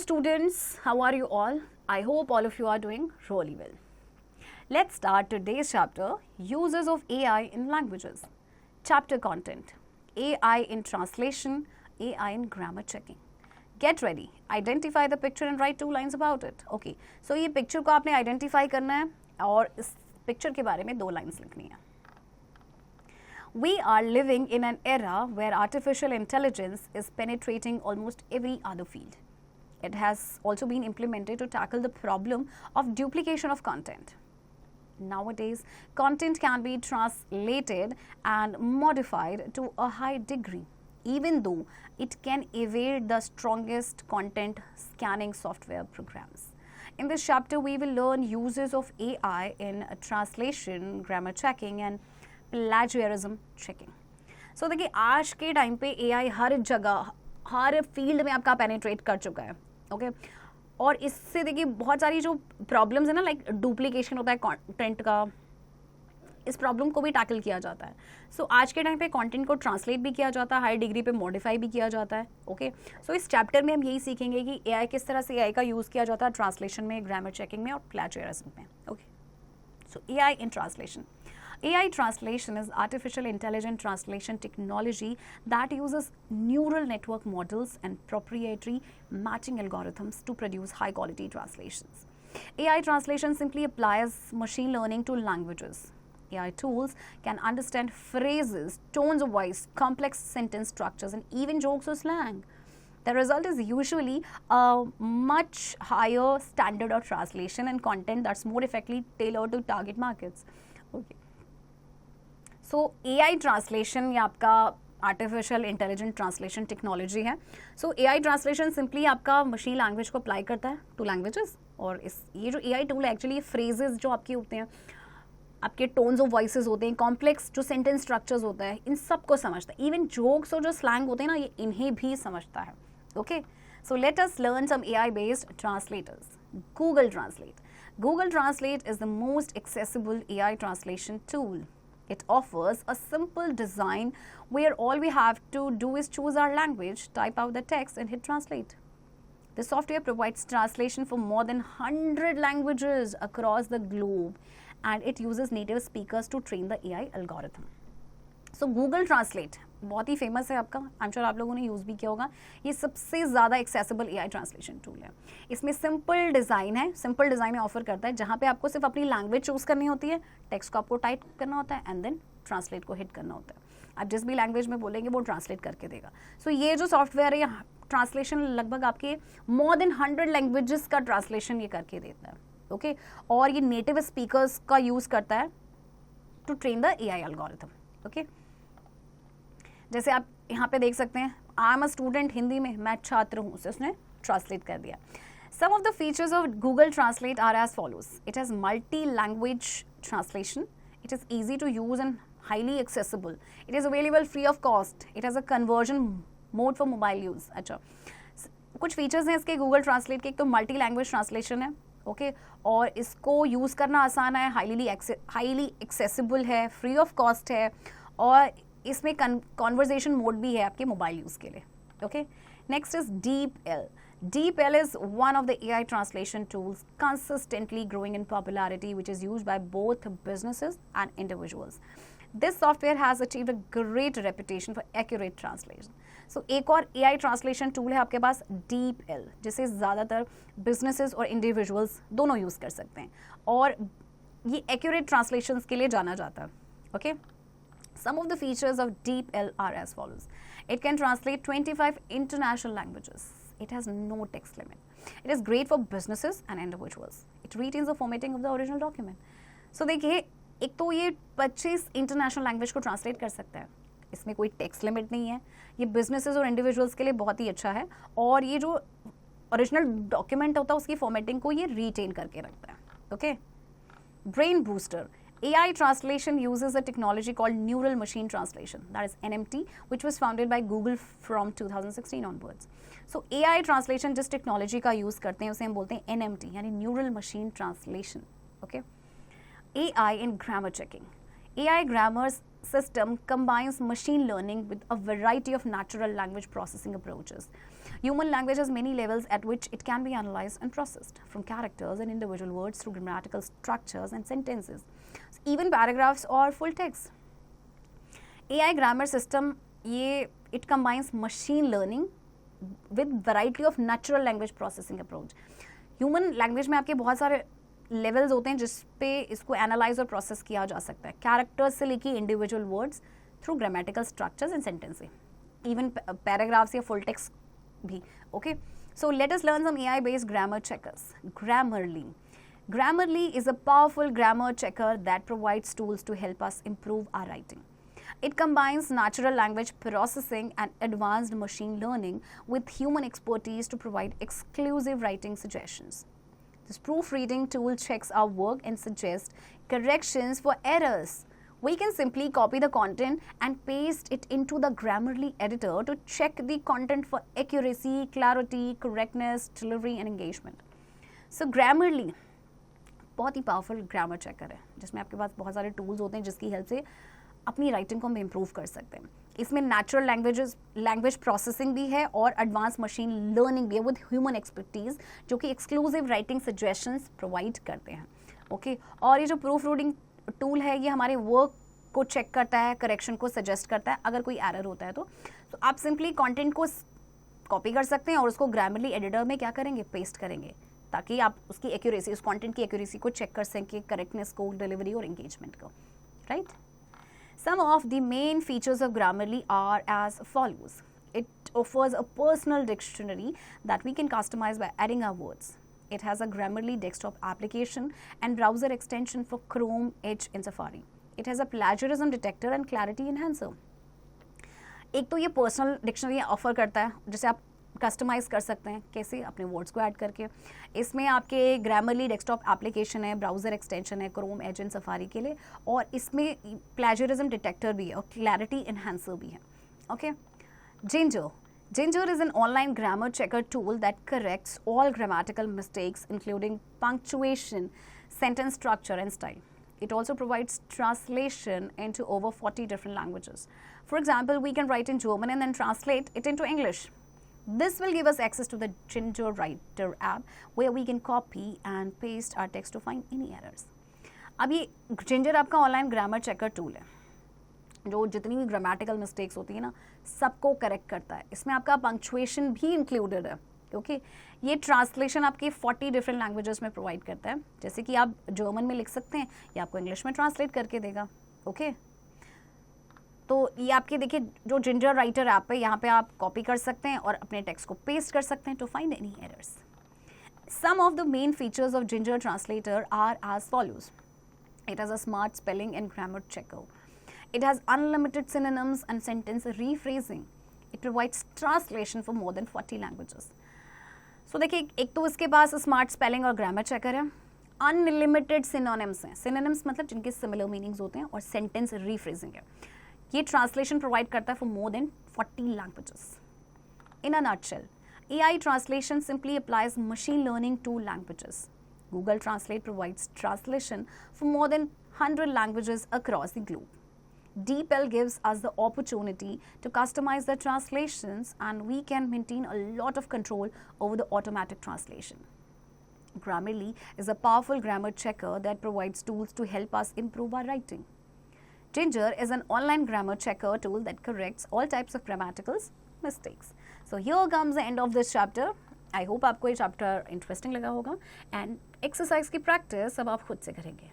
students, how are you all? I hope all of you are doing really well. Let's start today's chapter, Uses of AI in Languages. Chapter content, AI in translation, AI in grammar checking. Get ready, identify the picture and write 2 lines about it. Okay, so ये picture को आपने identify करना है और इस picture के बारे में 2 lines लिखनी है. We are living in an era where artificial intelligence is penetrating almost every other field. It has also been implemented to tackle the problem of duplication of content. Nowadays, content can be translated and modified to a high degree, even though it can evade the strongest content scanning software programs. In this chapter, we will learn uses of AI in translation, grammar checking and plagiarism checking. So देखिए आज के time पे AI हर जगह हर field में आपका penetrate कर चुका है. ओके और इससे देखिए बहुत सारी जो प्रॉब्लम्स है ना, लाइक डुप्लीकेशन होता है कंटेंट का, इस प्रॉब्लम को भी टैकल किया जाता है. सो आज के टाइम पे कंटेंट को ट्रांसलेट भी किया जाता है, हाई डिग्री पे मॉडिफाई भी किया जाता है. ओके सो इस चैप्टर में हम यही सीखेंगे कि AI किस तरह से AI का यूज़ किया जाता है ट्रांसलेशन में, ग्रामर चेकिंग में और प्लेजरिज्म में. Okay so AI in translation. AI translation is artificial intelligent translation technology that uses neural network models and proprietary matching algorithms to produce high quality translations. AI translation simply applies machine learning to languages. AI tools can understand phrases, tones of voice, complex sentence structures, and even jokes or slang. The result is usually a much higher standard of translation and content that's more effectively tailored to target markets. Okay. So AI translation ये आपका artificial intelligent translation technology है. सो AI translation simply आपका machine language को apply करता है to languages. और ये जो AI टूल है एक्चुअली फ्रेजेस जो आपके होते हैं, आपके टोन्स ऑफ वॉइसेस होते हैं, कॉम्प्लेक्स जो सेंटेंस स्ट्रक्चर्स होता है, इन सब को समझता है. इवन जोक्स और जो स्लैंग होते हैं ना, ये इन्हें भी समझता है. Okay so let us learn some AI based translators. Google Translate. Google Translate is the most accessible AI translation tool. It offers a simple design where all we have to do is choose our language, type out the text and hit translate. The software provides translation for more than 100 languages across the globe and it uses native speakers to train the AI algorithm. So Google Translate बहुत ही famous है आपका, I am sure आप लोगों ने use भी किया होगा. ये सबसे ज़्यादा एक्सेसिबल AI ट्रांसलेशन टूल है. इसमें सिंपल डिज़ाइन है, सिंपल डिज़ाइन ऑफर करता है जहाँ पे आपको सिर्फ अपनी लैंग्वेज चूज़ करनी होती है, टेक्स्ट को आपको टाइप करना होता है एंड देन ट्रांसलेट को हिट करना होता है. आप जिस भी लैंग्वेज में बोलेंगे वो ट्रांसलेट करके देगा. सो ये जो सॉफ्टवेयर है ये ट्रांसलेशन लगभग आपके मोर देन 100 लैंग्वेजेस का ट्रांसलेशन ये करके देता है. ओके और ये नेटिव स्पीकर्स का यूज़ करता है to train the AI algorithm. Okay जैसे आप यहाँ पे देख सकते हैं, I am a student, Hindi में मैं छात्र हूँ, उसे उसने ट्रांसलेट कर दिया. Some of the features of Google translate are as follows. It has multi language translation. It is easy to use and highly accessible. It is available free of cost. It has a conversion mode for mobile use. अच्छा कुछ features हैं इसके Google translate के. एक तो multi language translation है. Okay और इसको यूज़ करना आसान है, हाईली एक्सेसिबल है, फ्री ऑफ कॉस्ट है और इसमें कॉन्वर्जेशन मोड भी है आपके मोबाइल यूज़ के लिए. Okay next is DeepL. DeepL is one of the AI translation tools consistently growing in popularity, which is used by both businesses and individuals. This software has achieved a great reputation for accurate translation. So एक और AI translation tool है आपके पास DeepL, जिसे ज़्यादातर businesses और individuals दोनों use कर सकते हैं और ये accurate translations के लिए जाना जाता है. Okay? Some of the features of DeepL are as follows. It can translate 25 international languages. It has no text limit. It is great for businesses and individuals. It retains the formatting of the original document. So देखिए एक तो ये 25 international language को translate कर सकता है. इसमें कोई टेक्स्ट लिमिट नहीं है. ये बिजनेसेस और इंडिविजुअल्स के लिए बहुत ही अच्छा है और ये जो ओरिजिनल डॉक्यूमेंट होता है उसकी फॉर्मेटिंग को ये रिटेन करके रखता है. Okay brain booster. AI translation uses a technology called Neural Machine Translation, that is NMT, which was founded by Google from 2016 onwards. So AI translation जिस technology का use करते हैं उसे हम बोलते हैं NMT, यानी Neural Machine Translation. Okay? AI in grammar checking. AI grammars system combines machine learning with a variety of natural language processing approaches. Human language has many levels at which it can be analyzed and processed, from characters and individual words through grammatical structures and sentences, even paragraphs or full text. AI grammar system, it combines machine learning with variety of natural language processing approach. Human language में आपके बहुत सारे levels होते हैं जिस पे इसको analyse और प्रोसेस किया जा सकता है, कैरेक्टर्स से लेके individual words through grammatical structures and sentences, even paragraphs या फुल टेक्स्ट भी. Okay, so let us learn some AI based grammar checkers. Grammarly. Grammarly is a powerful grammar checker that provides tools to help us improve our writing. It combines natural language processing and advanced machine learning with human expertise to provide exclusive writing suggestions. This proofreading tool checks our work and suggests corrections for errors. We can simply copy the content and paste it into the Grammarly editor to check the content for accuracy, clarity, correctness, delivery and engagement. So Grammarly बहुत ही powerful grammar checker है जिसमें आपके पास बहुत सारे tools होते हैं जिसकी help से अपनी राइटिंग को हम इम्प्रूव कर सकते हैं. इसमें नेचुरल लैंग्वेज प्रोसेसिंग भी है और एडवांस मशीन लर्निंग भी है विद ह्यूमन एक्सपर्टीज जो कि एक्सक्लूसिव राइटिंग सजेशंस प्रोवाइड करते हैं. ओके, और ये जो प्रूफ रीडिंग टूल है ये हमारे वर्क को चेक करता है, करेक्शन को सजेस्ट करता है अगर कोई एरर होता है तो आप सिंपली कॉन्टेंट को कॉपी कर सकते हैं और उसको ग्रामरली एडिटर में क्या करेंगे, पेस्ट करेंगे, ताकि आप उसकी एक्यूरेसी, उस कंटेंट की एक्यूरेसी को चेक कर सकें, करेक्टनेस को, डिलीवरी और एंगेजमेंट को. Right. Some of the main features of Grammarly are as follows. It offers a personal dictionary that we can customize by adding our words. It has a Grammarly desktop application and browser extension for Chrome, Edge and Safari. It has a plagiarism detector and clarity enhancer. एक तो ये personal dictionary offer करता है जिसे आप customise कर सकते हैं, कैसे, अपने वर्ड्स को ऐड करके. इसमें आपके ग्रामरली डेस्कटॉप एप्लीकेशन है, ब्राउज़र एक्सटेंशन है क्रोम, एज एंड सफारी के लिए, और इसमें प्लेजरिज्म डिटेक्टर भी है और क्लैरिटी एनहांसर भी है. Okay. Ginger is an online grammar checker tool that corrects all grammatical mistakes including punctuation, sentence structure and style. It also provides translation into over 40 different languages. For example, we can write in German and then translate it into English. This will give us access to the Ginger Writer app where we can copy and paste our text to find any errors. अब ये Ginger आपका online grammar checker tool है जो जितनी भी grammatical mistakes होती है ना सबको करेक्ट करता है. इसमें आपका पंक्चुएशन भी इंक्लूडेड है क्योंकि ये ट्रांसलेशन आपके 40 डिफरेंट लैंग्वेजेस में प्रोवाइड करता है. जैसे कि आप जर्मन में लिख सकते हैं या आपको इंग्लिश में ट्रांसलेट करके देगा. ओके. तो ये आपके देखिए जो जिंजर राइटर ऐप है यहाँ पे आप कॉपी कर सकते हैं और अपने टेक्स्ट को पेस्ट कर सकते हैं to find any errors. Some of the main features of Ginger translator are as follows. It has a smart spelling and grammar checker. It has unlimited synonyms and sentence rephrasing. It provides translation for more than 40 languages. So देखिए एक तो इसके पास smart spelling और grammar checker है, unlimited synonyms हैं. Synonyms मतलब जिनके similar meanings होते हैं, और सेंटेंस रीफ्रेजिंग है. ये ट्रांसलेशन प्रोवाइड करता है for more than 40 languages. In a nutshell, AI translation simply applies machine learning to languages. Google Translate provides translation for more than 100 languages across the globe. DeepL gives us the opportunity to customize the translations, and we can maintain a lot of control over the automatic translation. Grammarly is a powerful grammar checker that provides tools to help us improve our writing. Ginger is an online grammar checker tool that corrects all types of grammatical mistakes. So here comes the end of this chapter. I hope आपको ये chapter interesting लगा होगा, and exercise की practice अब आप खुद से करेंगे.